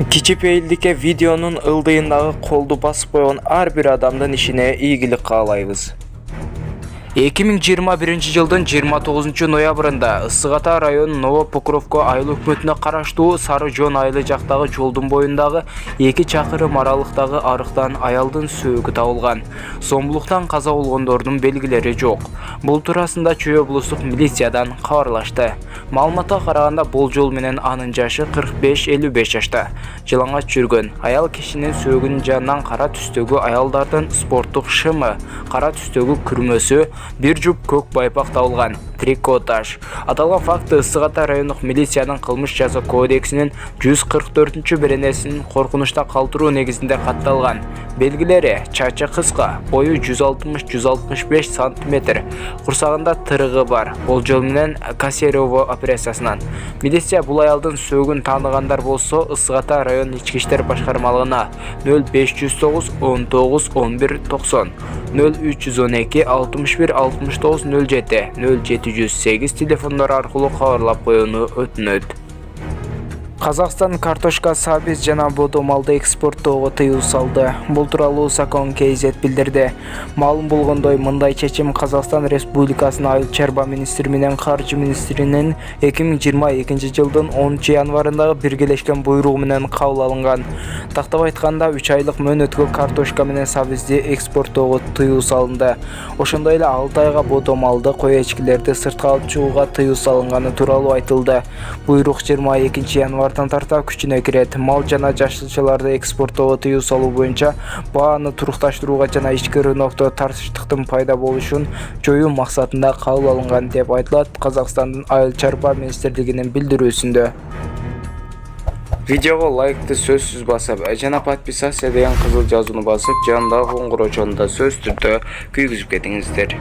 Кичипейилдикке видеонун ылдыйындагы колду басып койгон ар бир адамдын ишине ийгилик каалайбыз. 2021 жылдын 29 ноябрында Ысык Ата районунун Новопокровка айыл өкмөтүнө караштуу Сары Жон айылы жактагы жолдун боюндагы 2 чакырым аралыктагы арыктан аялдын сөөгү табылган. Сомбулуктан каза болгондордун белгилери жок. Бул туурасында Чүй облустук милициядан кабарлашты. Маалыматка караганда бул жол менен анын жашы 45-55 жашта. Жылаңач жүргөн. Аял кишинин сөөгүнүн жанынан кара түстөгү аялдардын спорттук шымы, кара түстөгү күрмөсү, бир жуп көк байпак табылган. Трикотаж. Аталган факты Ысык Ата райондук милициянын кылмыш жаза кодексинин 144 беренесинин коркунучта калтыруу негизинде катталган. Белгилери: чачы кыска, бою 160-165 см, курсагында тырыгы бар. Бул жол менен Касерово операциясынан. Милиция бул аялдын сөөгүн тааныгандар болсо, Ысык Ата район ички иштер башкармалыгына 0509 19 11 90, 0312 61 69 07, 0708 телефондор аркылуу кабарлап коюуну өтүнөт. Казакстан картошка, сабиз жана бодо малды экспорттоого тыюу салды. Бул тууралуу Sakon KZ билдирди. Маалым болгондой, мындай чечим Казакстан Республикасынын Айыл чарба министри менен Каржы министринин 2022 жылдын 10 январындагы биргелешкен буйругу менен кабыл алынган. Тактап айтканда, 3 айлык мөөнөткө картошка менен сабизди экспорттоого тыюу салынды. Ошондой эле 6 айга бодо малды, кой эчкилерди сыртка алып чыгууга тыюу салынганы тууралуу айтылды. Буйрук 22 январдан тарта күчүнө кирет. Мал жана жашылчаларды экспорттоого тыюу салуу боюнча бааны турукташтырууга жана ички рынокто тартыштыктын пайда болушун жоюу максатында кабыл алынган деп айтылат Казакстандын Айыл чарба министрлигинин билдирүүсүндө. Видеого лайкты сөзсүз басып, жана подписация деген кызыл жазууну басып, жанындагы коңгуроо чонунда сөзсүз түрдө күйгүзүп кетиңиздер.